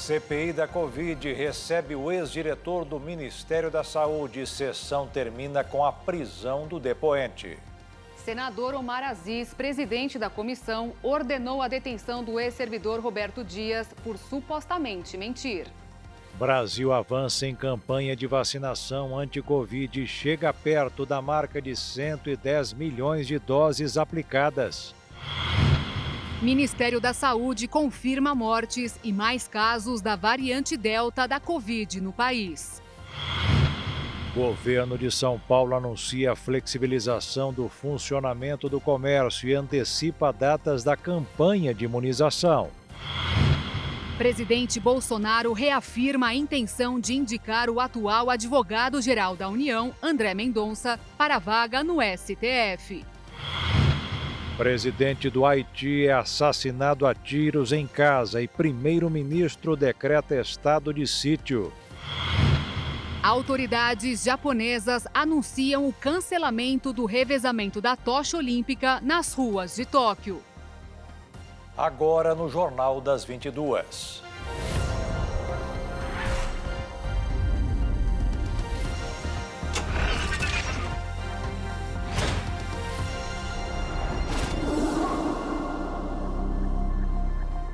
CPI da Covid recebe o ex-diretor do Ministério da Saúde. Sessão termina com a prisão do depoente. Senador Omar Aziz, presidente da comissão, ordenou a detenção do ex-servidor Roberto Dias por supostamente mentir. Brasil avança em campanha de vacinação anti-Covid e chega perto da marca de 110 milhões de doses aplicadas. Ministério da Saúde confirma mortes e mais casos da variante Delta da Covid no país. Governo de São Paulo anuncia a flexibilização do funcionamento do comércio e antecipa datas da campanha de imunização. Presidente Bolsonaro reafirma a intenção de indicar o atual advogado-geral da União, André Mendonça, para a vaga no STF. Presidente do Haiti é assassinado a tiros em casa e primeiro-ministro decreta estado de sítio. Autoridades japonesas anunciam o cancelamento do revezamento da tocha olímpica nas ruas de Tóquio. Agora no Jornal das 22.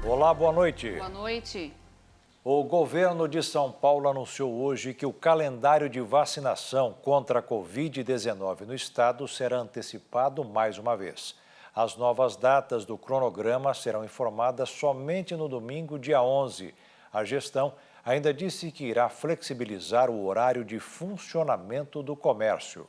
Olá, boa noite. Boa noite. O governo de São Paulo anunciou hoje que o calendário de vacinação contra a Covid-19 no estado será antecipado mais uma vez. As novas datas do cronograma serão informadas somente no domingo, dia 11. A gestão ainda disse que irá flexibilizar o horário de funcionamento do comércio.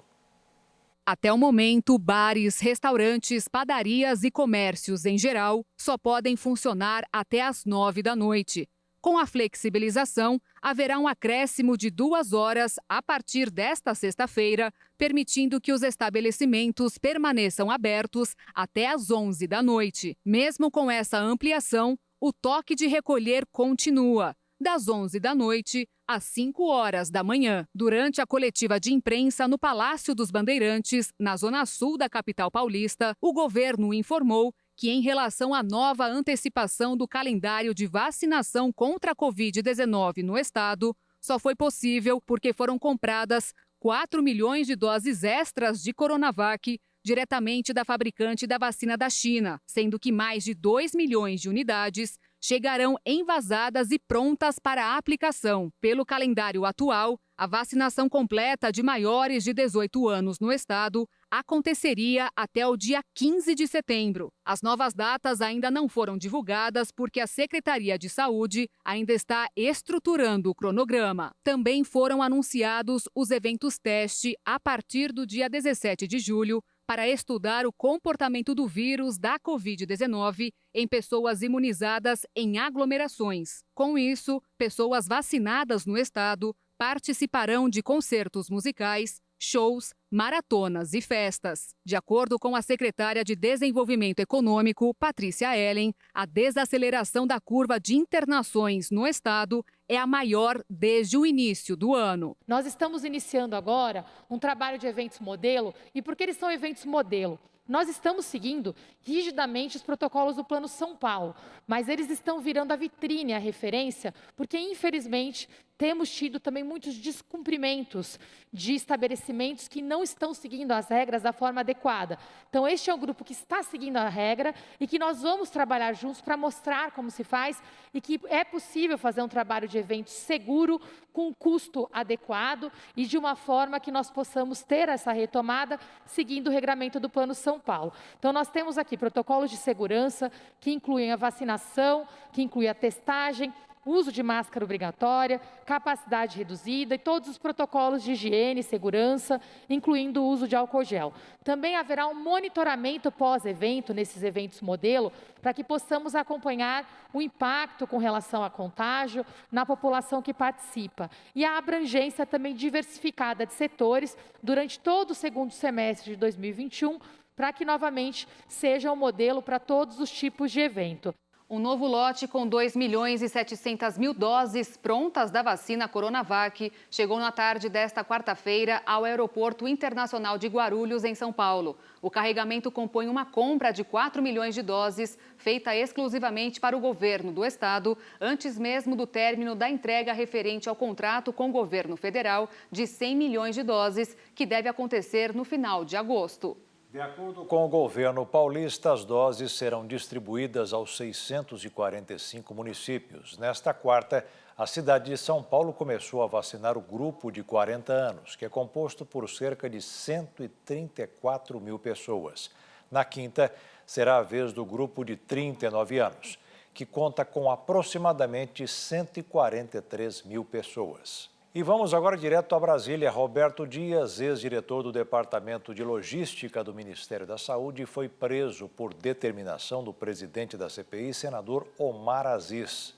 Até o momento, bares, restaurantes, padarias e comércios em geral só podem funcionar até às 9 da noite. Com a flexibilização, haverá um acréscimo de 2 horas a partir desta sexta-feira, permitindo que os estabelecimentos permaneçam abertos até às 11 da noite. Mesmo com essa ampliação, o toque de recolher continua, das 11 da noite às 5 horas da manhã. Durante a coletiva de imprensa no Palácio dos Bandeirantes, na zona sul da capital paulista, o governo informou que, em relação à nova antecipação do calendário de vacinação contra a Covid-19 no estado, só foi possível porque foram compradas 4 milhões de doses extras de Coronavac diretamente da fabricante da vacina da China, sendo que mais de 2 milhões de unidades chegarão envasadas e prontas para a aplicação. Pelo calendário atual, a vacinação completa de maiores de 18 anos no estado aconteceria até o dia 15 de setembro. As novas datas ainda não foram divulgadas porque a Secretaria de Saúde ainda está estruturando o cronograma. Também foram anunciados os eventos teste a partir do dia 17 de julho para estudar o comportamento do vírus da Covid-19 em pessoas imunizadas em aglomerações. Com isso, pessoas vacinadas no estado participarão de concertos musicais, shows, maratonas e festas. De acordo com a secretária de Desenvolvimento Econômico, Patrícia Ellen, a desaceleração da curva de internações no estado é a maior desde o início do ano. Nós estamos iniciando agora um trabalho de eventos modelo. E por que eles são eventos modelo? Nós estamos seguindo rigidamente os protocolos do Plano São Paulo, mas eles estão virando a vitrine, a referência, porque, infelizmente, temos tido também muitos descumprimentos de estabelecimentos que não estão seguindo as regras da forma adequada. Então, este é um grupo que está seguindo a regra e que nós vamos trabalhar juntos para mostrar como se faz e que é possível fazer um trabalho de evento seguro, com um custo adequado e de uma forma que nós possamos ter essa retomada seguindo o regramento do Plano São Paulo. Então, nós temos aqui protocolos de segurança que incluem a vacinação, que inclui a testagem, uso de máscara obrigatória, capacidade reduzida e todos os protocolos de higiene e segurança, incluindo o uso de álcool gel. Também haverá um monitoramento pós-evento, nesses eventos modelo, para que possamos acompanhar o impacto com relação a contágio na população que participa. E a abrangência também diversificada de setores durante todo o segundo semestre de 2021, para que novamente seja um modelo para todos os tipos de evento. Um novo lote com 2.700.000 doses prontas da vacina Coronavac chegou na tarde desta quarta-feira ao Aeroporto Internacional de Guarulhos, em São Paulo. O carregamento compõe uma compra de 4 milhões de doses, feita exclusivamente para o governo do estado, antes mesmo do término da entrega referente ao contrato com o governo federal de 100 milhões de doses, que deve acontecer no final de agosto. De acordo com o governo paulista, as doses serão distribuídas aos 645 municípios. Nesta quarta, a cidade de São Paulo começou a vacinar o grupo de 40 anos, que é composto por cerca de 134 mil pessoas. Na quinta, será a vez do grupo de 39 anos, que conta com aproximadamente 143 mil pessoas. E vamos agora direto a Brasília. Roberto Dias, ex-diretor do Departamento de Logística do Ministério da Saúde, foi preso por determinação do presidente da CPI, senador Omar Aziz.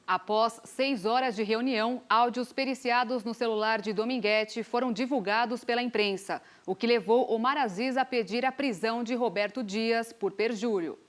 Após 6 horas de reunião, áudios periciados no celular de Dominguete foram divulgados pela imprensa, o que levou Omar Aziz a pedir a prisão de Roberto Dias por perjúrio.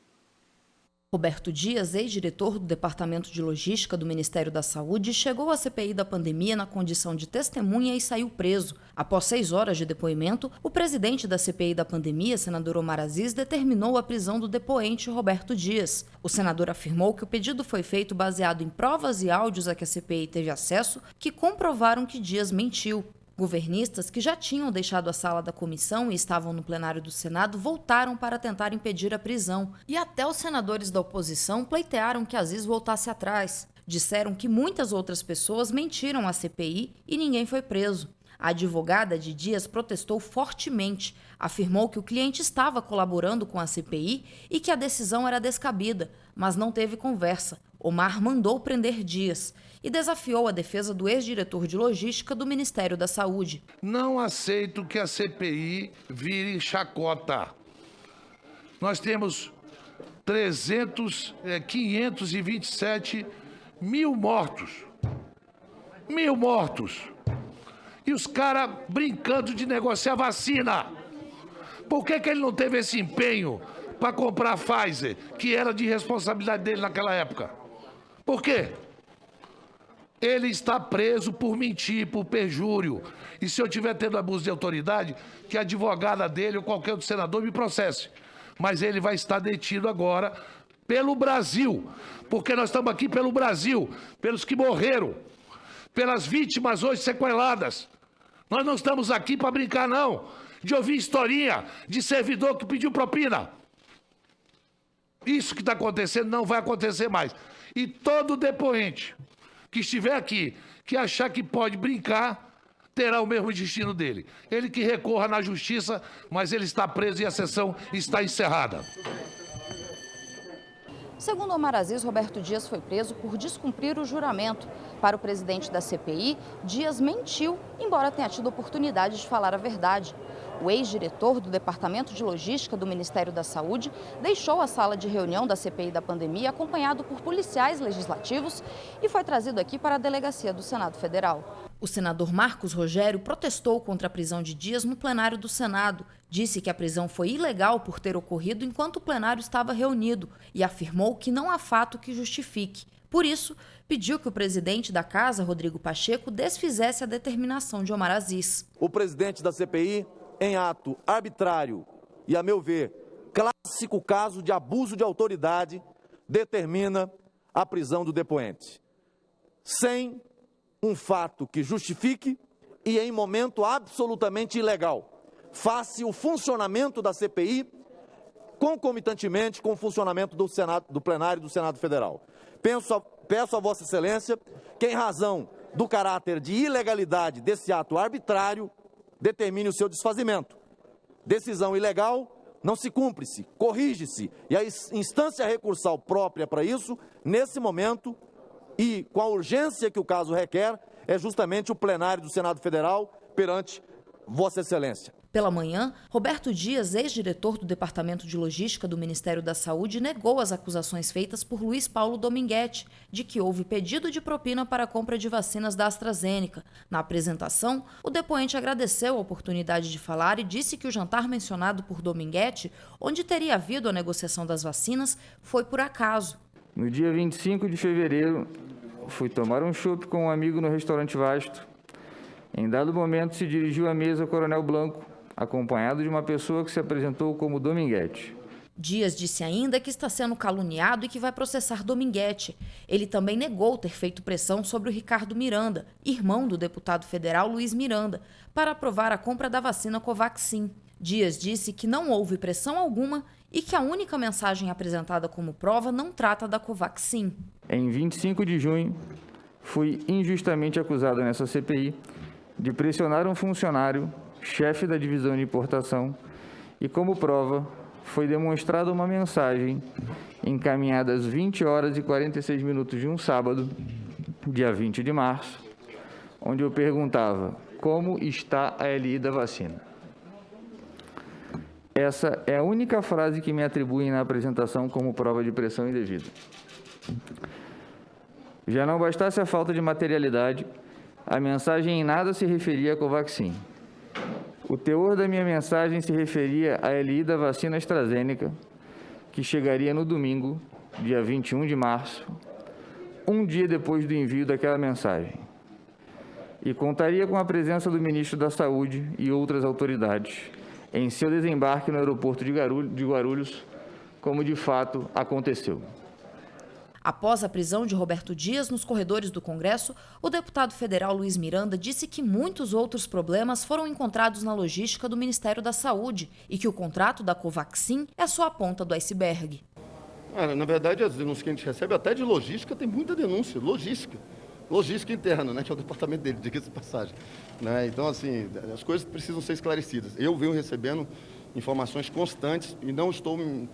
Roberto Dias, ex-diretor do Departamento de Logística do Ministério da Saúde, chegou à CPI da pandemia na condição de testemunha e saiu preso. Após 6 horas de depoimento, o presidente da CPI da pandemia, senador Omar Aziz, determinou a prisão do depoente Roberto Dias. O senador afirmou que o pedido foi feito baseado em provas e áudios a que a CPI teve acesso que comprovaram que Dias mentiu. Governistas que já tinham deixado a sala da comissão e estavam no plenário do Senado voltaram para tentar impedir a prisão. E até os senadores da oposição pleitearam que Aziz voltasse atrás. Disseram que muitas outras pessoas mentiram à CPI e ninguém foi preso. A advogada de Dias protestou fortemente, afirmou que o cliente estava colaborando com a CPI e que a decisão era descabida, mas não teve conversa. Omar mandou prender Dias e desafiou a defesa do ex-diretor de logística do Ministério da Saúde. Não aceito que a CPI vire chacota. Nós temos 527 mil mortos. 1.000 mortos. E os caras brincando de negociar vacina. Por que ele não teve esse empenho para comprar a Pfizer, que era de responsabilidade dele naquela época? Por quê? Ele está preso por mentir, por perjúrio. E se eu tiver tendo abuso de autoridade, que a advogada dele ou qualquer outro senador me processe. Mas ele vai estar detido agora pelo Brasil. Porque nós estamos aqui pelo Brasil, pelos que morreram, pelas vítimas hoje sequeladas. Nós não estamos aqui para brincar, não, de ouvir historinha de servidor que pediu propina. Isso que está acontecendo não vai acontecer mais. E todo depoente que estiver aqui, que achar que pode brincar, terá o mesmo destino dele. Ele que recorra na justiça, mas ele está preso e a sessão está encerrada. Segundo Omar Aziz, Roberto Dias foi preso por descumprir o juramento. Para o presidente da CPI, Dias mentiu, embora tenha tido oportunidade de falar a verdade. O ex-diretor do Departamento de Logística do Ministério da Saúde deixou a sala de reunião da CPI da pandemia acompanhado por policiais legislativos e foi trazido aqui para a delegacia do Senado Federal. O senador Marcos Rogério protestou contra a prisão de Dias no plenário do Senado. Disse que a prisão foi ilegal por ter ocorrido enquanto o plenário estava reunido e afirmou que não há fato que justifique. Por isso, pediu que o presidente da Casa, Rodrigo Pacheco, desfizesse a determinação de Omar Aziz. O presidente da CPI, em ato arbitrário e, a meu ver, clássico caso de abuso de autoridade, determina a prisão do depoente, sem um fato que justifique e em momento absolutamente ilegal, face o funcionamento da CPI concomitantemente com o funcionamento do Senado, do plenário do Senado Federal. Peço a Vossa Excelência que, em razão do caráter de ilegalidade desse ato arbitrário, determine o seu desfazimento. Decisão ilegal não se cumpre-se, corrige-se, e a instância recursal própria para isso, nesse momento, e com a urgência que o caso requer, é justamente o plenário do Senado Federal perante Vossa Excelência. Pela manhã, Roberto Dias, ex-diretor do Departamento de Logística do Ministério da Saúde, negou as acusações feitas por Luiz Paulo Dominguete de que houve pedido de propina para a compra de vacinas da AstraZeneca. Na apresentação, o depoente agradeceu a oportunidade de falar e disse que o jantar mencionado por Dominguete, onde teria havido a negociação das vacinas, foi por acaso. No dia 25 de fevereiro, fui tomar um chopp com um amigo no restaurante Vasto. Em dado momento, se dirigiu à mesa Coronel Blanco, acompanhado de uma pessoa que se apresentou como Dominguete. Dias disse ainda que está sendo caluniado e que vai processar Dominguete. Ele também negou ter feito pressão sobre o Ricardo Miranda, irmão do deputado federal Luiz Miranda, para aprovar a compra da vacina Covaxin. Dias disse que não houve pressão alguma e que a única mensagem apresentada como prova não trata da Covaxin. Em 25 de junho, fui injustamente acusado nessa CPI de pressionar um funcionário, chefe da divisão de importação, e como prova foi demonstrada uma mensagem encaminhada às 20 horas e 46 minutos de um sábado, dia 20 de março, onde eu perguntava como está a LI da vacina. Essa é a única frase que me atribuem na apresentação como prova de pressão indevida. Já não bastasse a falta de materialidade, a mensagem em nada se referia a Covaxin. O teor da minha mensagem se referia à LI da vacina AstraZeneca, que chegaria no domingo, dia 21 de março, um dia depois do envio daquela mensagem. E contaria com a presença do ministro da Saúde e outras autoridades em seu desembarque no aeroporto de Guarulhos, como de fato aconteceu. Após a prisão de Roberto Dias nos corredores do Congresso, o deputado federal Luiz Miranda disse que muitos outros problemas foram encontrados na logística do Ministério da Saúde e que o contrato da Covaxin é só a ponta do iceberg. Na verdade, as denúncias que a gente recebe, até de logística, tem muita denúncia, logística interna, né, que é o departamento dele, diga-se de passagem. Né? Então, assim, as coisas precisam ser esclarecidas. Eu venho recebendo informações constantes e não estou me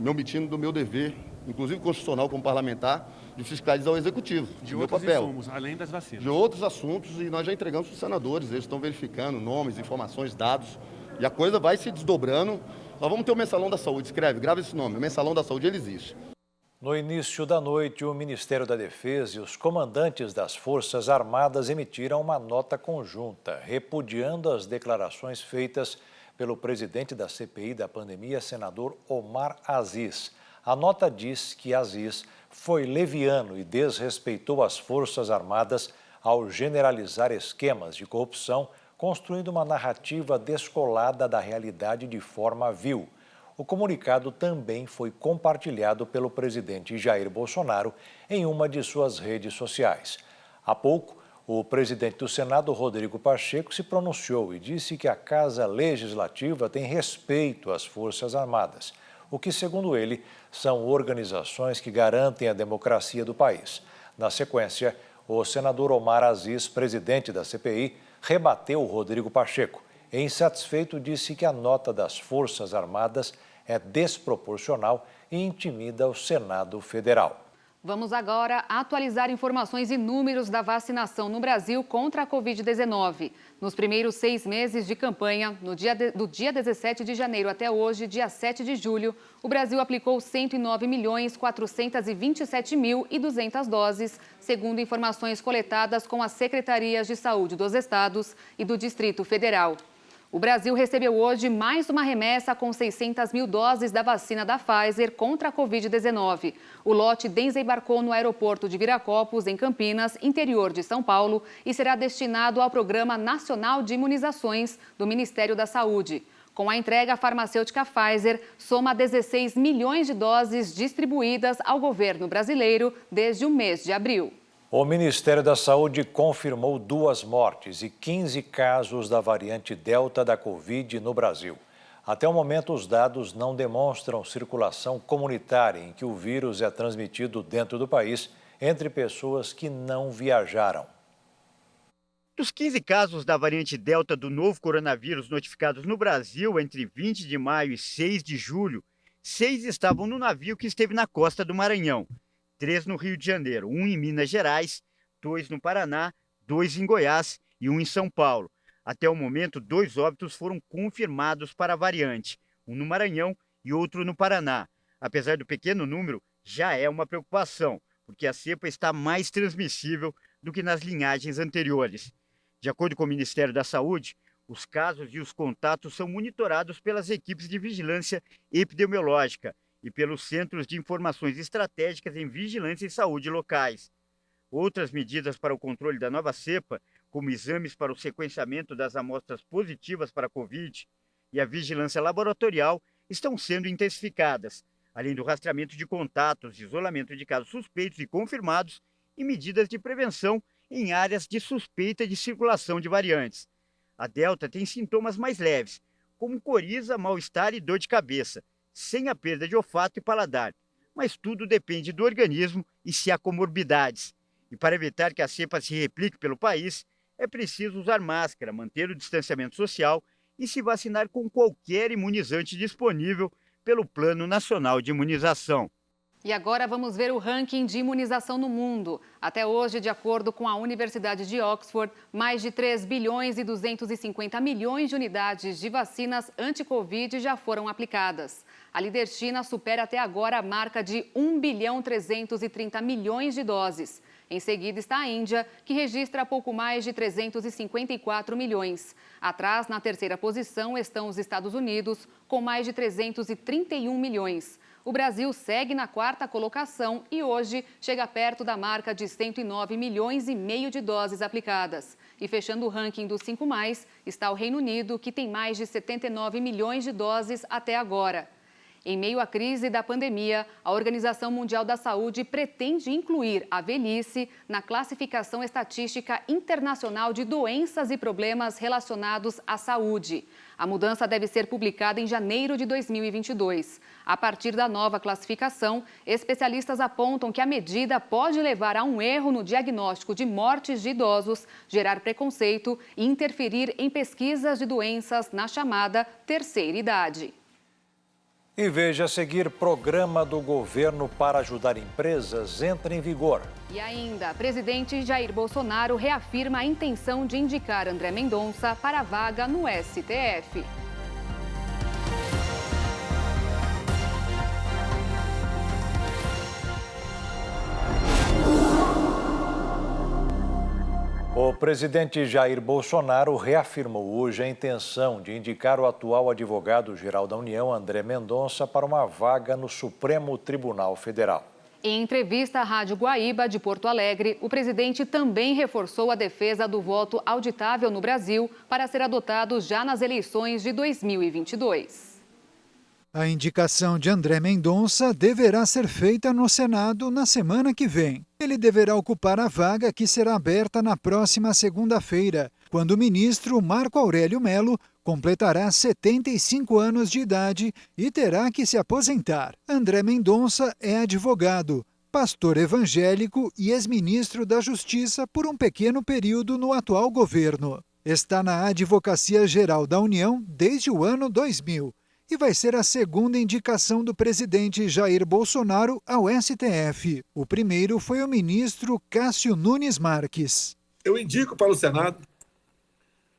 omitindo do meu dever, inclusive constitucional como parlamentar, de fiscalizar o executivo. De outros papel. insumos, além das vacinas. De outros assuntos, e nós já entregamos para os senadores, eles estão verificando nomes, informações, dados, e a coisa vai se desdobrando. Nós vamos ter o Mensalão da Saúde, grava esse nome, o Mensalão da Saúde, ele existe. No início da noite, o Ministério da Defesa e os comandantes das Forças Armadas emitiram uma nota conjunta, repudiando as declarações feitas pelo presidente da CPI da pandemia, senador Omar Aziz. A nota diz que Aziz foi leviano e desrespeitou as Forças Armadas ao generalizar esquemas de corrupção, construindo uma narrativa descolada da realidade de forma vil. O comunicado também foi compartilhado pelo presidente Jair Bolsonaro em uma de suas redes sociais. Há pouco, o presidente do Senado, Rodrigo Pacheco, se pronunciou e disse que a Casa Legislativa tem respeito às Forças Armadas, o que, segundo ele, são organizações que garantem a democracia do país. Na sequência, o senador Omar Aziz, presidente da CPI, rebateu Rodrigo Pacheco e, insatisfeito, disse que a nota das Forças Armadas é desproporcional e intimida o Senado Federal. Vamos agora atualizar informações e números da vacinação no Brasil contra a Covid-19. Nos primeiros 6 meses de campanha, do dia 17 de janeiro até hoje, dia 7 de julho, o Brasil aplicou 109.427.200 doses, segundo informações coletadas com as secretarias de saúde dos estados e do Distrito Federal. O Brasil recebeu hoje mais uma remessa com 600 mil doses da vacina da Pfizer contra a Covid-19. O lote desembarcou no aeroporto de Viracopos, em Campinas, interior de São Paulo, e será destinado ao Programa Nacional de Imunizações do Ministério da Saúde. Com a entrega, a farmacêutica Pfizer soma 16 milhões de doses distribuídas ao governo brasileiro desde o mês de abril. O Ministério da Saúde confirmou 2 mortes e 15 casos da variante Delta da Covid no Brasil. Até o momento, os dados não demonstram circulação comunitária em que o vírus é transmitido dentro do país entre pessoas que não viajaram. Dos 15 casos da variante Delta do novo coronavírus notificados no Brasil entre 20 de maio e 6 de julho, 6 estavam no navio que esteve na costa do Maranhão. 3 no Rio de Janeiro, 1 em Minas Gerais, 2 no Paraná, 2 em Goiás e 1 em São Paulo. Até o momento, 2 óbitos foram confirmados para a variante, um no Maranhão e outro no Paraná. Apesar do pequeno número, já é uma preocupação, porque a cepa está mais transmissível do que nas linhagens anteriores. De acordo com o Ministério da Saúde, os casos e os contatos são monitorados pelas equipes de vigilância epidemiológica e pelos Centros de Informações Estratégicas em Vigilância e Saúde locais. Outras medidas para o controle da nova cepa, como exames para o sequenciamento das amostras positivas para a Covid e a vigilância laboratorial, estão sendo intensificadas, além do rastreamento de contatos, isolamento de casos suspeitos e confirmados e medidas de prevenção em áreas de suspeita de circulação de variantes. A Delta tem sintomas mais leves, como coriza, mal-estar e dor de cabeça, sem a perda de olfato e paladar, mas tudo depende do organismo e se há comorbidades. E para evitar que a cepa se replique pelo país, é preciso usar máscara, manter o distanciamento social e se vacinar com qualquer imunizante disponível pelo Plano Nacional de Imunização. E agora vamos ver o ranking de imunização no mundo. Até hoje, de acordo com a Universidade de Oxford, mais de 3 bilhões e 250 milhões de unidades de vacinas anti-Covid já foram aplicadas. A líder China supera até agora a marca de 1 bilhão 330 milhões de doses. Em seguida está a Índia, que registra pouco mais de 354 milhões. Atrás, na terceira posição, estão os Estados Unidos, com mais de 331 milhões. O Brasil segue na quarta colocação e hoje chega perto da marca de 109 milhões e meio de doses aplicadas. E fechando o ranking dos 5+, está o Reino Unido, que tem mais de 79 milhões de doses até agora. Em meio à crise da pandemia, a Organização Mundial da Saúde pretende incluir a velhice na classificação estatística internacional de doenças e problemas relacionados à saúde. A mudança deve ser publicada em janeiro de 2022. A partir da nova classificação, especialistas apontam que a medida pode levar a um erro no diagnóstico de mortes de idosos, gerar preconceito e interferir em pesquisas de doenças na chamada terceira idade. E veja a seguir, programa do governo para ajudar empresas entra em vigor. E ainda, presidente Jair Bolsonaro reafirma a intenção de indicar André Mendonça para a vaga no STF. O presidente Jair Bolsonaro reafirmou hoje a intenção de indicar o atual advogado-geral da União, André Mendonça, para uma vaga no Supremo Tribunal Federal. Em entrevista à Rádio Guaíba de Porto Alegre, o presidente também reforçou a defesa do voto auditável no Brasil para ser adotado já nas eleições de 2022. A indicação de André Mendonça deverá ser feita no Senado na semana que vem. Ele deverá ocupar a vaga que será aberta na próxima segunda-feira, quando o ministro Marco Aurélio Mello completará 75 anos de idade e terá que se aposentar. André Mendonça é advogado, pastor evangélico e ex-ministro da Justiça por um pequeno período no atual governo. Está na Advocacia Geral da União desde o ano 2000. E vai ser a segunda indicação do presidente Jair Bolsonaro ao STF. O primeiro foi o ministro Cássio Nunes Marques. Eu indico para o Senado,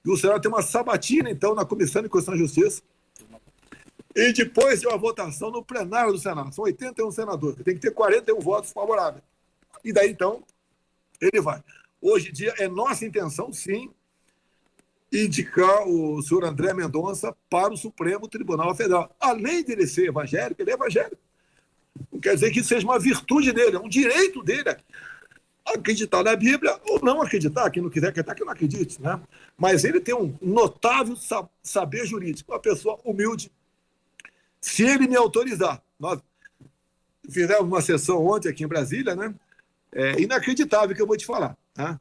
e o Senado tem uma sabatina, então, na Comissão de Constituição e Justiça, e depois de uma votação no plenário do Senado. São 81 senadores, tem que ter 41 votos favoráveis. E daí, então, ele vai. Hoje em dia, é nossa intenção, sim, indicar o senhor André Mendonça para o Supremo Tribunal Federal. Além de ele ser evangélico, ele é evangélico. Não quer dizer que isso seja uma virtude dele, é um direito dele acreditar na Bíblia ou não acreditar. Quem não quiser acreditar, que não acredite, né? Mas ele tem um notável saber jurídico, uma pessoa humilde. Se ele me autorizar, nós fizemos uma sessão ontem aqui em Brasília, né? É inacreditável o que eu vou te falar, tá?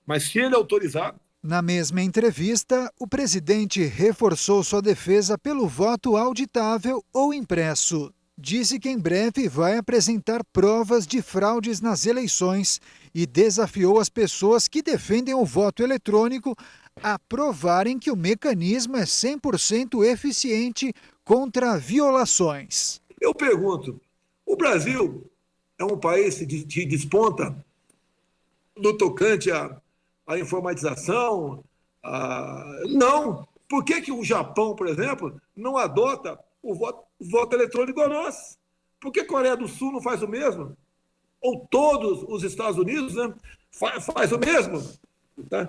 Mas se ele autorizar... Na mesma entrevista, o presidente reforçou sua defesa pelo voto auditável ou impresso. Disse que em breve vai apresentar provas de fraudes nas eleições e desafiou as pessoas que defendem o voto eletrônico a provarem que o mecanismo é 100% eficiente contra violações. Eu pergunto, o Brasil é um país que desponta no tocante a informatização? Não. Por que o Japão, por exemplo, não adota o voto eletrônico a nós? Por que a Coreia do Sul não faz o mesmo? Ou todos os Estados Unidos, né, faz o mesmo? Tá?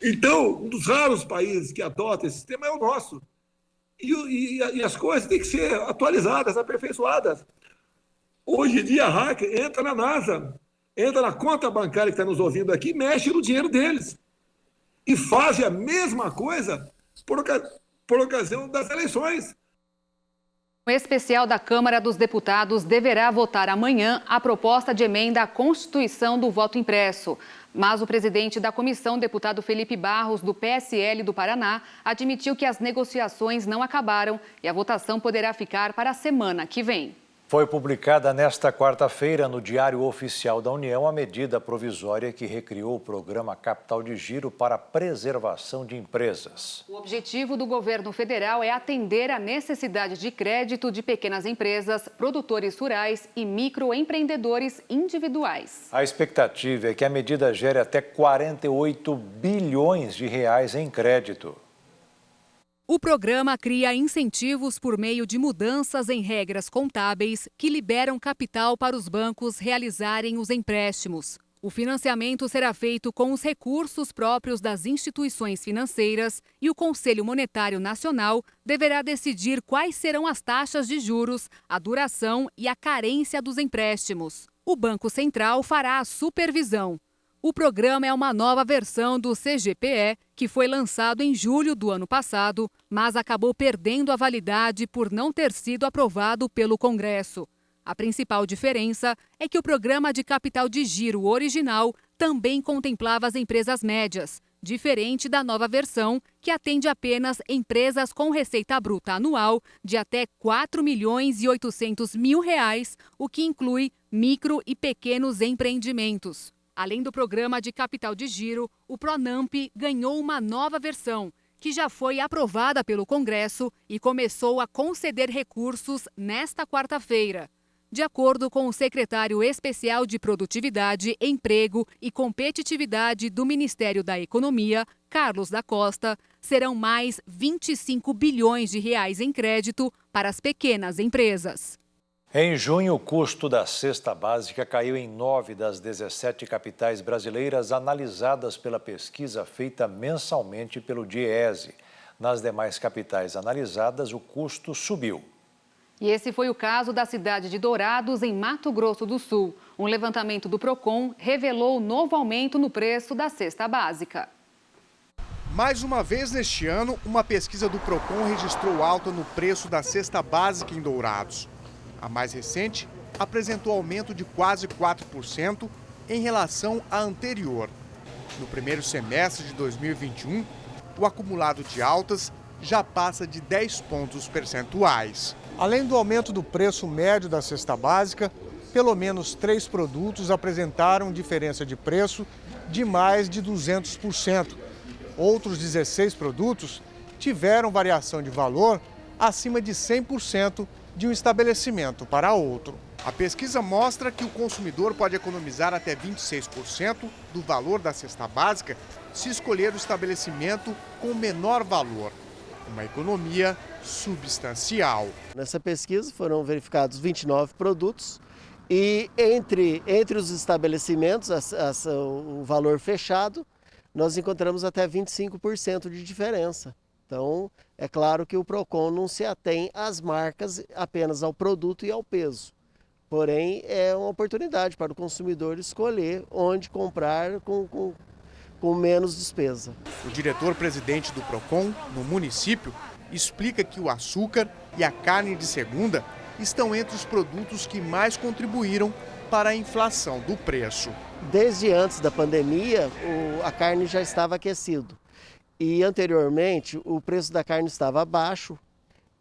Então, um dos raros países que adota esse sistema é o nosso. E as coisas têm que ser atualizadas, aperfeiçoadas. Hoje em dia, hacker entra na NASA, entra na conta bancária que está nos ouvindo aqui, mexe no dinheiro deles. E faz a mesma coisa por ocasião das eleições. O especial da Câmara dos Deputados deverá votar amanhã a proposta de emenda à Constituição do voto impresso. Mas o presidente da comissão, deputado Felipe Barros, do PSL do Paraná, admitiu que as negociações não acabaram e a votação poderá ficar para a semana que vem. Foi publicada nesta quarta-feira no Diário Oficial da União a medida provisória que recriou o programa Capital de Giro para a preservação de empresas. O objetivo do governo federal é atender à necessidade de crédito de pequenas empresas, produtores rurais e microempreendedores individuais. A expectativa é que a medida gere até 48 bilhões de reais em crédito. O programa cria incentivos por meio de mudanças em regras contábeis que liberam capital para os bancos realizarem os empréstimos. O financiamento será feito com os recursos próprios das instituições financeiras e o Conselho Monetário Nacional deverá decidir quais serão as taxas de juros, a duração e a carência dos empréstimos. O Banco Central fará a supervisão. O programa é uma nova versão do CGPE, que foi lançado em julho do ano passado, mas acabou perdendo a validade por não ter sido aprovado pelo Congresso. A principal diferença é que o programa de capital de giro original também contemplava as empresas médias, diferente da nova versão, que atende apenas empresas com receita bruta anual de até R$ 4.800.000, o que inclui micro e pequenos empreendimentos. Além do programa de capital de giro, o Pronamp ganhou uma nova versão, que já foi aprovada pelo Congresso e começou a conceder recursos nesta quarta-feira. De acordo com o secretário especial de Produtividade, Emprego e Competitividade do Ministério da Economia, Carlos da Costa, serão mais 25 bilhões de reais em crédito para as pequenas empresas. Em junho, o custo da cesta básica caiu em 9 das 17 capitais brasileiras analisadas pela pesquisa feita mensalmente pelo DIEESE. Nas demais capitais analisadas, o custo subiu. E esse foi o caso da cidade de Dourados, em Mato Grosso do Sul. Um levantamento do Procon revelou o novo aumento no preço da cesta básica. Mais uma vez neste ano, uma pesquisa do Procon registrou alta no preço da cesta básica em Dourados. A mais recente apresentou aumento de quase 4% em relação à anterior. No primeiro semestre de 2021, o acumulado de altas já passa de 10 pontos percentuais. Além do aumento do preço médio da cesta básica, pelo menos 3 produtos apresentaram diferença de preço de mais de 200%. Outros 16 produtos tiveram variação de valor acima de 100% de um estabelecimento para outro. A pesquisa mostra que o consumidor pode economizar até 26% do valor da cesta básica se escolher o estabelecimento com menor valor. Uma economia substancial. Nessa pesquisa foram verificados 29 produtos e entre os estabelecimentos, o valor fechado, nós encontramos até 25% de diferença. Então, é claro que o Procon não se atém às marcas, apenas ao produto e ao peso. Porém, é uma oportunidade para o consumidor escolher onde comprar com menos despesa. O diretor-presidente do Procon, no município, explica que o açúcar e a carne de segunda estão entre os produtos que mais contribuíram para a inflação do preço. Desde antes da pandemia, a carne já estava aquecido. E anteriormente o preço da carne estava baixo,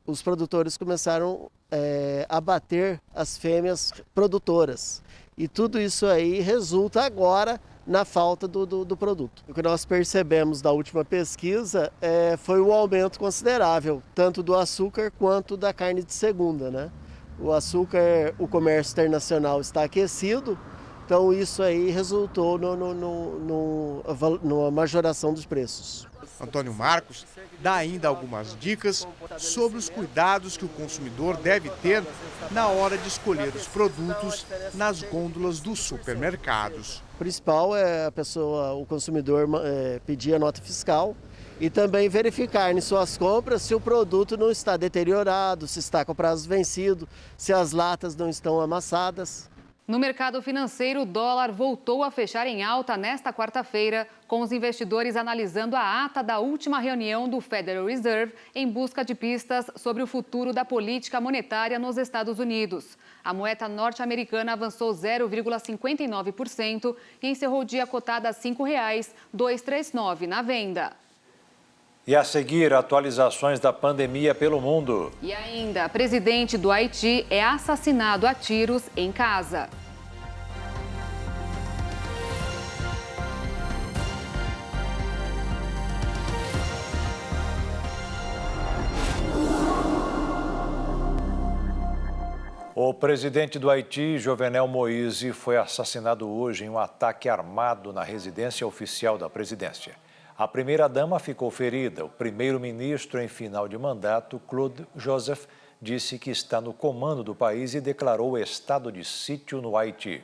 os produtores começaram a abater as fêmeas produtoras. E tudo isso aí resulta agora na falta do produto. O que nós percebemos da última pesquisa foi um aumento considerável, tanto do açúcar quanto da carne de segunda, né? O açúcar, o comércio internacional está aquecido, então isso aí resultou numa majoração dos preços. Antônio Marcos dá ainda algumas dicas sobre os cuidados que o consumidor deve ter na hora de escolher os produtos nas gôndolas dos supermercados. O principal é o consumidor pedir a nota fiscal e também verificar em suas compras se o produto não está deteriorado, se está com prazo vencido, se as latas não estão amassadas. No mercado financeiro, o dólar voltou a fechar em alta nesta quarta-feira, com os investidores analisando a ata da última reunião do Federal Reserve em busca de pistas sobre o futuro da política monetária nos Estados Unidos. A moeda norte-americana avançou 0,59% e encerrou o dia cotada a R$ 5,239 na venda. E a seguir, atualizações da pandemia pelo mundo. E ainda, presidente do Haiti é assassinado a tiros em casa. O presidente do Haiti, Jovenel Moïse, foi assassinado hoje em um ataque armado na residência oficial da presidência. A primeira-dama ficou ferida. O primeiro-ministro em final de mandato, Claude Joseph, disse que está no comando do país e declarou estado de sítio no Haiti.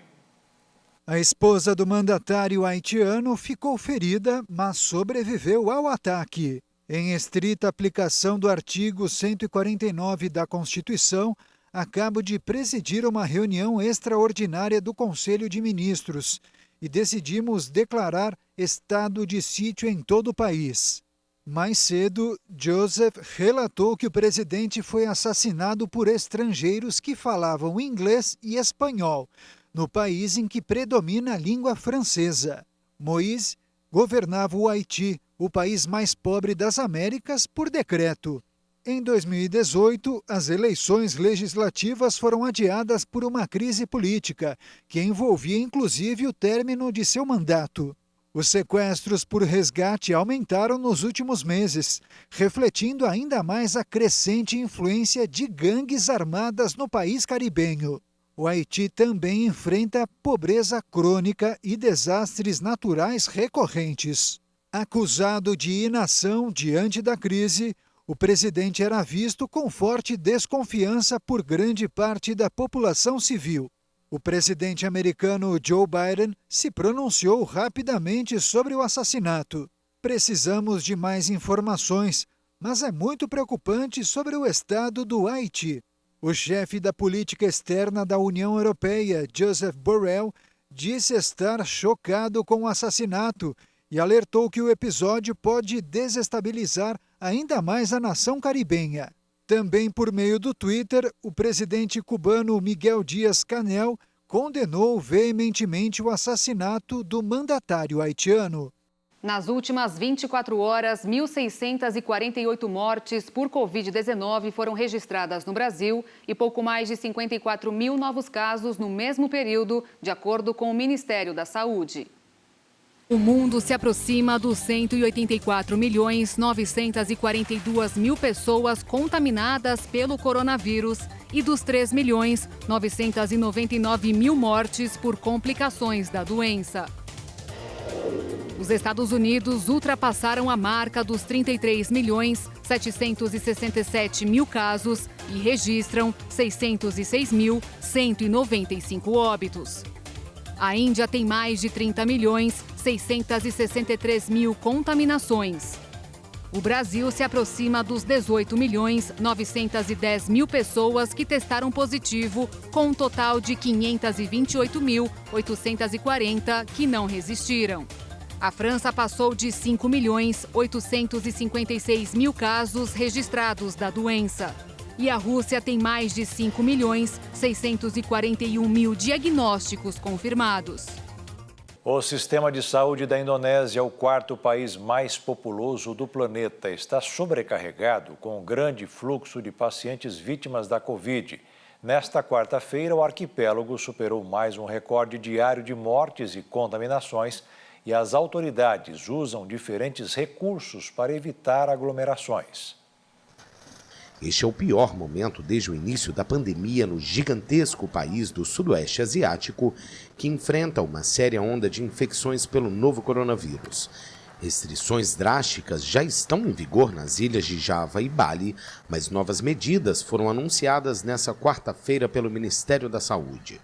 A esposa do mandatário haitiano ficou ferida, mas sobreviveu ao ataque. Em estrita aplicação do artigo 149 da Constituição, acabo de presidir uma reunião extraordinária do Conselho de Ministros e decidimos declarar estado de sítio em todo o país. Mais cedo, Joseph relatou que o presidente foi assassinado por estrangeiros que falavam inglês e espanhol, no país em que predomina a língua francesa. Moïse governava o Haiti, o país mais pobre das Américas, por decreto. Em 2018, as eleições legislativas foram adiadas por uma crise política, que envolvia inclusive o término de seu mandato. Os sequestros por resgate aumentaram nos últimos meses, refletindo ainda mais a crescente influência de gangues armadas no país caribenho. O Haiti também enfrenta pobreza crônica e desastres naturais recorrentes. Acusado de inação diante da crise, o presidente era visto com forte desconfiança por grande parte da população civil. O presidente americano Joe Biden se pronunciou rapidamente sobre o assassinato. Precisamos de mais informações, mas é muito preocupante sobre o estado do Haiti. O chefe da política externa da União Europeia, Joseph Borrell, disse estar chocado com o assassinato e alertou que o episódio pode desestabilizar ainda mais a nação caribenha. Também por meio do Twitter, o presidente cubano Miguel Díaz-Canel condenou veementemente o assassinato do mandatário haitiano. Nas últimas 24 horas, 1.648 mortes por Covid-19 foram registradas no Brasil e pouco mais de 54 mil novos casos no mesmo período, de acordo com o Ministério da Saúde. O mundo se aproxima dos 184.942.000 pessoas contaminadas pelo coronavírus e dos 3.999.000 mortes por complicações da doença. Os Estados Unidos ultrapassaram a marca dos 33.767.000 casos e registram 606.195 óbitos. A Índia tem mais de 30.663.000 contaminações. O Brasil se aproxima dos 18.910.000 pessoas que testaram positivo, com um total de 528.840 que não resistiram. A França passou de 5.856.000 casos registrados da doença. E a Rússia tem mais de 5.641.000 diagnósticos confirmados. O sistema de saúde da Indonésia, o quarto país mais populoso do planeta, está sobrecarregado com um grande fluxo de pacientes vítimas da Covid. Nesta quarta-feira, o arquipélago superou mais um recorde diário de mortes e contaminações e as autoridades usam diferentes recursos para evitar aglomerações. Este é o pior momento desde o início da pandemia no gigantesco país do Sudoeste Asiático, que enfrenta uma séria onda de infecções pelo novo coronavírus. Restrições drásticas já estão em vigor nas ilhas de Java e Bali, mas novas medidas foram anunciadas nesta quarta-feira pelo Ministério da Saúde.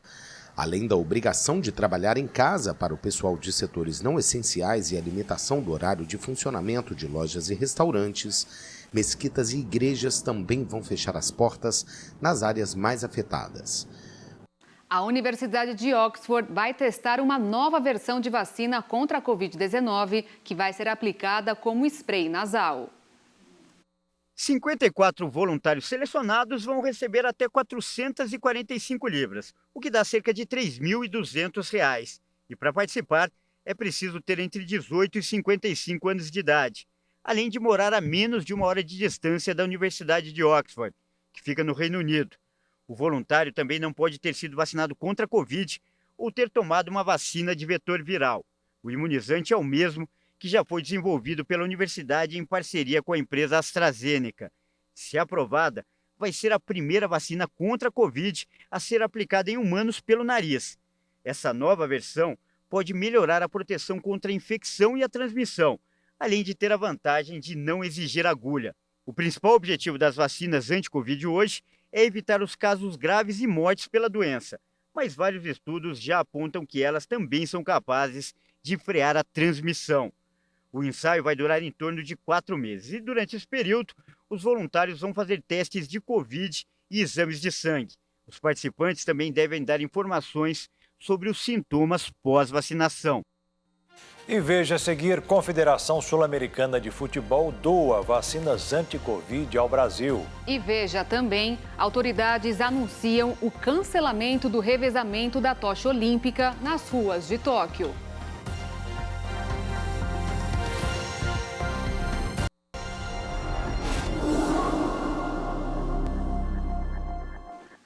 Além da obrigação de trabalhar em casa para o pessoal de setores não essenciais e a limitação do horário de funcionamento de lojas e restaurantes, mesquitas e igrejas também vão fechar as portas nas áreas mais afetadas. A Universidade de Oxford vai testar uma nova versão de vacina contra a Covid-19 que vai ser aplicada como spray nasal. 54 voluntários selecionados vão receber até 445 libras, o que dá cerca de R$ 3.200. E para participar, é preciso ter entre 18 e 55 anos de idade, além de morar a menos de 1 hora de distância da Universidade de Oxford, que fica no Reino Unido. O voluntário também não pode ter sido vacinado contra a Covid ou ter tomado uma vacina de vetor viral. O imunizante é o mesmo que já foi desenvolvido pela universidade em parceria com a empresa AstraZeneca. Se aprovada, vai ser a primeira vacina contra a Covid a ser aplicada em humanos pelo nariz. Essa nova versão pode melhorar a proteção contra a infecção e a transmissão, além de ter a vantagem de não exigir agulha. O principal objetivo das vacinas anti-Covid hoje é evitar os casos graves e mortes pela doença, mas vários estudos já apontam que elas também são capazes de frear a transmissão. O ensaio vai durar em torno de 4 meses e, durante esse período, os voluntários vão fazer testes de Covid e exames de sangue. Os participantes também devem dar informações sobre os sintomas pós-vacinação. E veja a seguir, Confederação Sul-Americana de Futebol doa vacinas anti-Covid ao Brasil. E veja também, autoridades anunciam o cancelamento do revezamento da tocha olímpica nas ruas de Tóquio.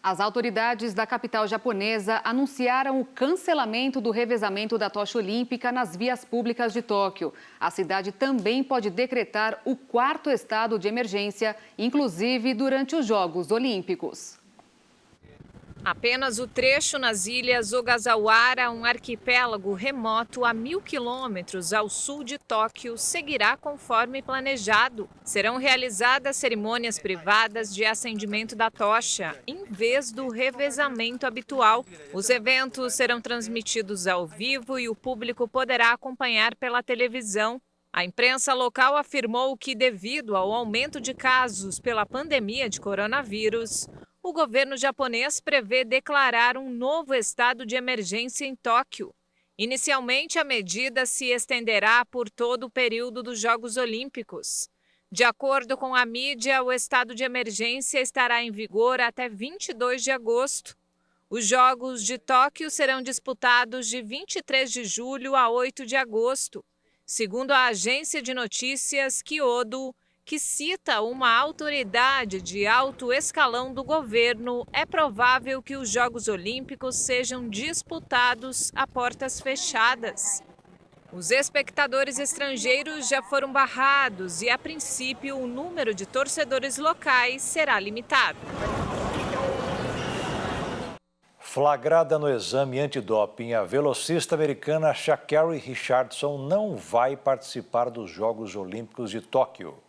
As autoridades da capital japonesa anunciaram o cancelamento do revezamento da tocha olímpica nas vias públicas de Tóquio. A cidade também pode decretar o 4º estado de emergência, inclusive durante os Jogos Olímpicos. Apenas o trecho nas ilhas Ogasawara, um arquipélago remoto a 1.000 quilômetros ao sul de Tóquio, seguirá conforme planejado. Serão realizadas cerimônias privadas de acendimento da tocha, em vez do revezamento habitual. Os eventos serão transmitidos ao vivo e o público poderá acompanhar pela televisão. A imprensa local afirmou que, devido ao aumento de casos pela pandemia de coronavírus, o governo japonês prevê declarar um novo estado de emergência em Tóquio. Inicialmente, a medida se estenderá por todo o período dos Jogos Olímpicos. De acordo com a mídia, o estado de emergência estará em vigor até 22 de agosto. Os Jogos de Tóquio serão disputados de 23 de julho a 8 de agosto. Segundo a agência de notícias Kyodo, que cita uma autoridade de alto escalão do governo, é provável que os Jogos Olímpicos sejam disputados a portas fechadas. Os espectadores estrangeiros já foram barrados e, a princípio, o número de torcedores locais será limitado. Flagrada no exame antidoping, a velocista americana Sha'Carri Richardson não vai participar dos Jogos Olímpicos de Tóquio.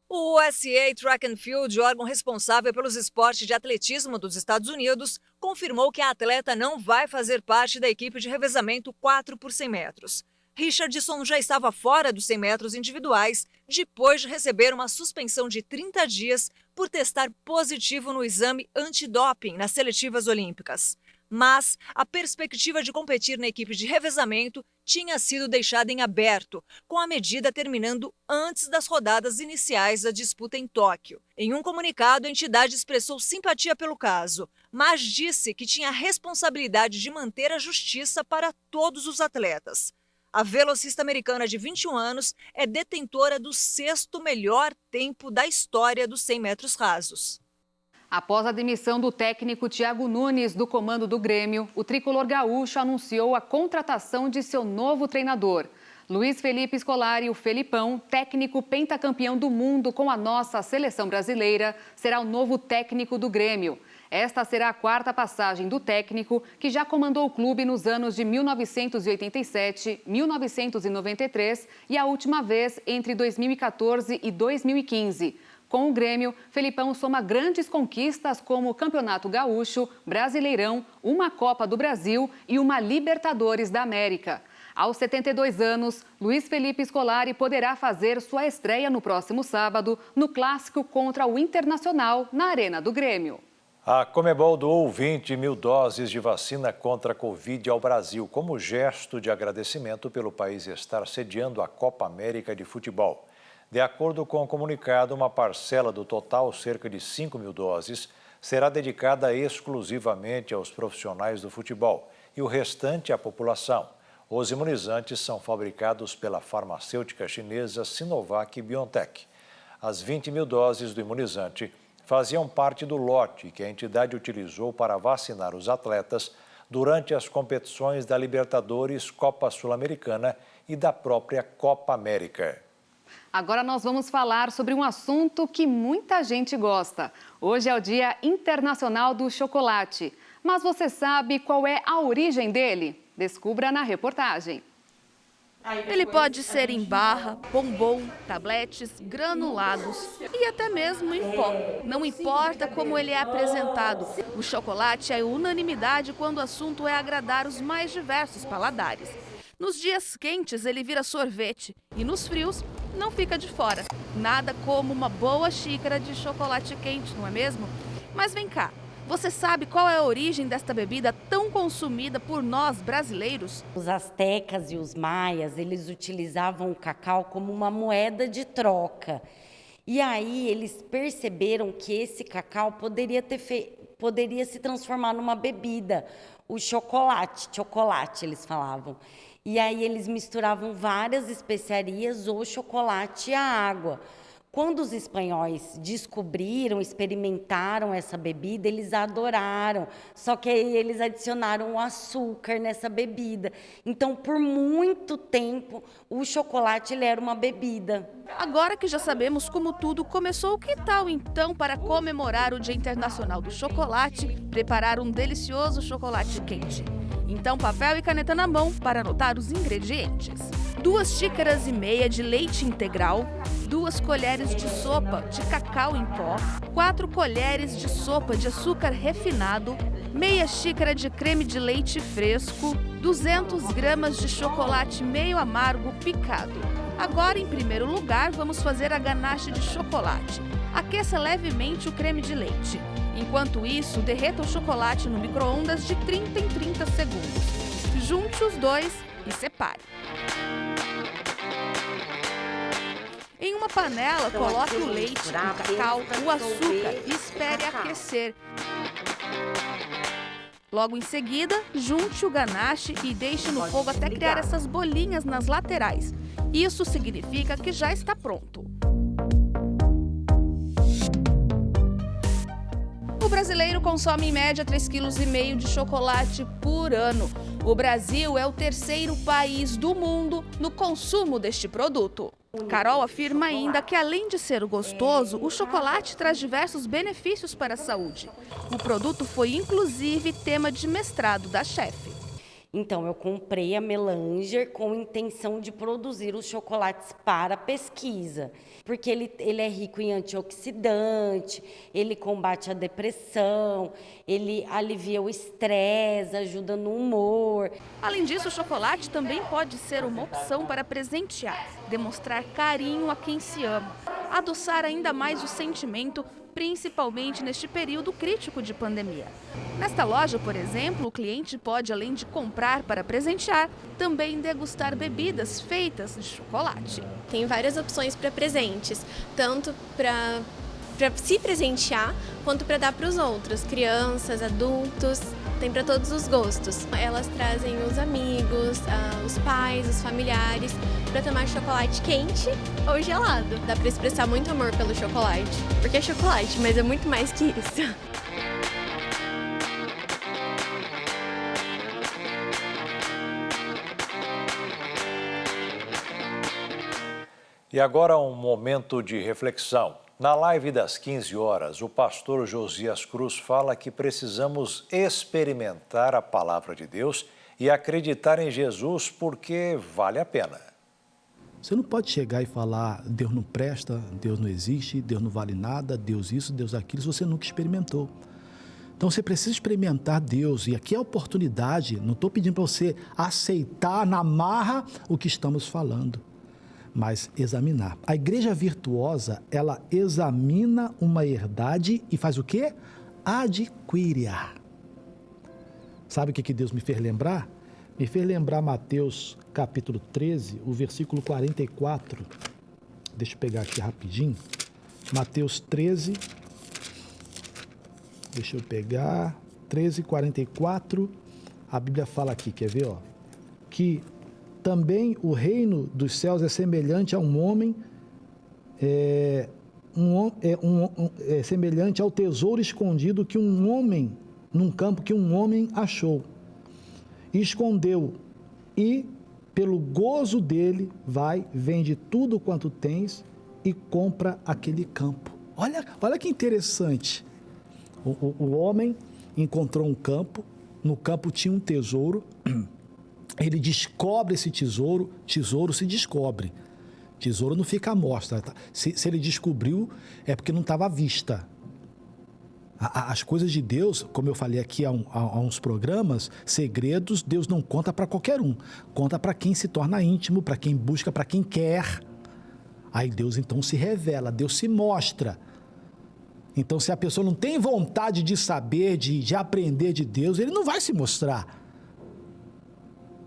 O USA Track and Field, órgão responsável pelos esportes de atletismo dos Estados Unidos, confirmou que a atleta não vai fazer parte da equipe de revezamento 4 por 100 metros. Richardson já estava fora dos 100 metros individuais depois de receber uma suspensão de 30 dias por testar positivo no exame antidoping nas seletivas olímpicas. Mas a perspectiva de competir na equipe de revezamento tinha sido deixada em aberto, com a medida terminando antes das rodadas iniciais da disputa em Tóquio. Em um comunicado, a entidade expressou simpatia pelo caso, mas disse que tinha a responsabilidade de manter a justiça para todos os atletas. A velocista americana de 21 anos é detentora do 6º melhor tempo da história dos 100 metros rasos. Após a demissão do técnico Thiago Nunes do comando do Grêmio, o tricolor gaúcho anunciou a contratação de seu novo treinador. Luiz Felipe Scolari, o Felipão, técnico pentacampeão do mundo com a nossa seleção brasileira, será o novo técnico do Grêmio. Esta será a 4ª passagem do técnico, que já comandou o clube nos anos de 1987, 1993 e a última vez entre 2014 e 2015. Com o Grêmio, Felipão soma grandes conquistas como o Campeonato Gaúcho, Brasileirão, uma Copa do Brasil e uma Libertadores da América. Aos 72 anos, Luiz Felipe Scolari poderá fazer sua estreia no próximo sábado no clássico contra o Internacional na Arena do Grêmio. A Conmebol doou 20 mil doses de vacina contra a Covid ao Brasil, como gesto de agradecimento pelo país estar sediando a Copa América de Futebol. De acordo com o comunicado, uma parcela do total, cerca de 5 mil doses, será dedicada exclusivamente aos profissionais do futebol e o restante à população. Os imunizantes são fabricados pela farmacêutica chinesa Sinovac Biotech. As 20 mil doses do imunizante faziam parte do lote que a entidade utilizou para vacinar os atletas durante as competições da Libertadores, Copa Sul-Americana e da própria Copa América. Agora nós vamos falar sobre um assunto que muita gente gosta. Hoje é o Dia Internacional do Chocolate. Mas você sabe qual é a origem dele? Descubra na reportagem. Ele pode ser em barra, bombom, tabletes, granulados e até mesmo em pó. Não importa como ele é apresentado, o chocolate é unanimidade quando o assunto é agradar os mais diversos paladares. Nos dias quentes ele vira sorvete e nos frios não fica de fora. Nada como uma boa xícara de chocolate quente, não é mesmo? Mas vem cá. Você sabe qual é a origem desta bebida tão consumida por nós brasileiros? Os astecas e os maias, eles utilizavam o cacau como uma moeda de troca. E aí eles perceberam que esse cacau poderia se transformar numa bebida. O chocolate eles falavam. E aí eles misturavam várias especiarias ou chocolate e a água. Quando os espanhóis descobriram, experimentaram essa bebida, eles adoraram. Só que aí eles adicionaram o açúcar nessa bebida. Então, por muito tempo, o chocolate ele era uma bebida. Agora que já sabemos como tudo começou, que tal então, para comemorar o Dia Internacional do Chocolate, preparar um delicioso chocolate quente? Então, papel e caneta na mão para anotar os ingredientes. 2 xícaras e meia de leite integral, 2 colheres de sopa de cacau em pó, 4 colheres de sopa de açúcar refinado, meia xícara de creme de leite fresco, 200 gramas de chocolate meio amargo picado. Agora, em primeiro lugar, vamos fazer a ganache de chocolate. Aqueça levemente o creme de leite. Enquanto isso, derreta o chocolate no micro-ondas de 30 em 30 segundos. Junte os dois e separe. Em uma panela, coloque o leite, o cacau, o açúcar e espere aquecer. Logo em seguida, junte o ganache e deixe no fogo até criar essas bolinhas nas laterais. Isso significa que já está pronto. O brasileiro consome em média 3,5 kg de chocolate por ano. O Brasil é o 3º país do mundo no consumo deste produto. Carol afirma ainda que, além de ser gostoso, o chocolate traz diversos benefícios para a saúde. O produto foi, inclusive, tema de mestrado da chefe. Então, eu comprei a Melanger com a intenção de produzir os chocolates para pesquisa, porque ele é rico em antioxidante, ele combate a depressão, ele alivia o estresse, ajuda no humor. Além disso, o chocolate também pode ser uma opção para presentear, demonstrar carinho a quem se ama, adoçar ainda mais o sentimento, principalmente neste período crítico de pandemia. Nesta loja, por exemplo, o cliente pode, além de comprar para presentear, também degustar bebidas feitas de chocolate. Tem várias opções para presentes, tanto para se presentear, quanto para dar para os outros, crianças, adultos, tem para todos os gostos. Elas trazem os amigos, os pais, os familiares, para tomar chocolate quente ou gelado. Dá para expressar muito amor pelo chocolate, porque é chocolate, mas é muito mais que isso. E agora um momento de reflexão. Na live das 15 horas, o pastor Josias Cruz fala que precisamos experimentar a palavra de Deus e acreditar em Jesus porque vale a pena. Você não pode chegar e falar, Deus não presta, Deus não existe, Deus não vale nada, Deus isso, Deus aquilo, se você nunca experimentou. Então você precisa experimentar Deus, e aqui é a oportunidade, não estou pedindo para você aceitar na marra o que estamos falando, mas examinar. A igreja virtuosa, ela examina uma herdade e faz o quê? Adquire-a. Sabe o que Deus me fez lembrar? Me fez lembrar Mateus capítulo 13, o versículo 44. Deixa eu pegar aqui rapidinho. Mateus 13, deixa eu pegar, 13, 44. A Bíblia fala aqui, quer ver? Ó, que também o reino dos céus é semelhante a um homem, semelhante ao tesouro escondido que um homem, num campo que um homem achou. E escondeu, e pelo gozo dele vai, vende tudo quanto tens e compra aquele campo. Olha que interessante. O homem encontrou um campo, no campo tinha um tesouro, ele descobre esse tesouro se descobre. Tesouro não fica à mostra. Tá? Se ele descobriu, é porque não estava à vista. As coisas de Deus, como eu falei aqui há uns programas, segredos, Deus não conta para qualquer um. Conta para quem se torna íntimo, para quem busca, para quem quer. Aí Deus então se revela, Deus se mostra. Então se a pessoa não tem vontade de saber, de aprender de Deus, ele não vai se mostrar.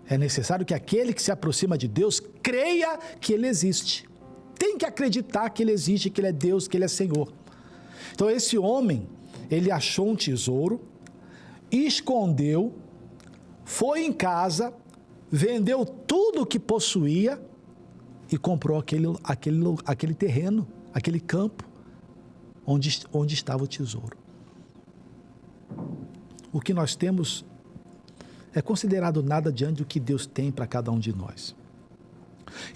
É necessário que aquele que se aproxima de Deus creia que Ele existe. Tem que acreditar que Ele existe, que Ele é Deus, que Ele é Senhor. Então esse homem, ele achou um tesouro, escondeu, foi em casa, vendeu tudo o que possuía e comprou aquele terreno, aquele campo onde estava o tesouro. O que nós temos é considerado nada diante do que Deus tem para cada um de nós.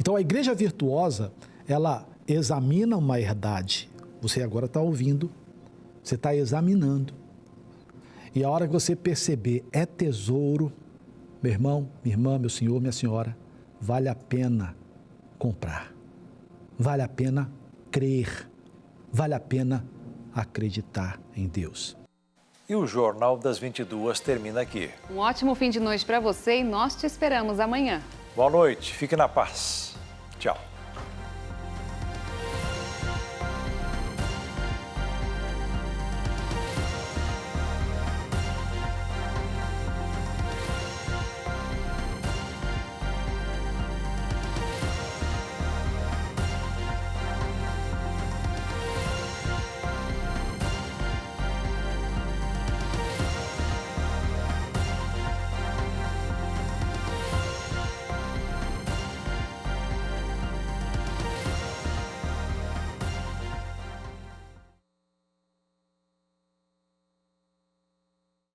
Então a igreja virtuosa, ela examina uma herdade. Você agora está ouvindo, você está examinando. E a hora que você perceber, é tesouro, meu irmão, minha irmã, meu senhor, minha senhora, vale a pena comprar. Vale a pena crer. Vale a pena acreditar em Deus. E o Jornal das 22 termina aqui. Um ótimo fim de noite para você e nós te esperamos amanhã. Boa noite, fique na paz. Tchau.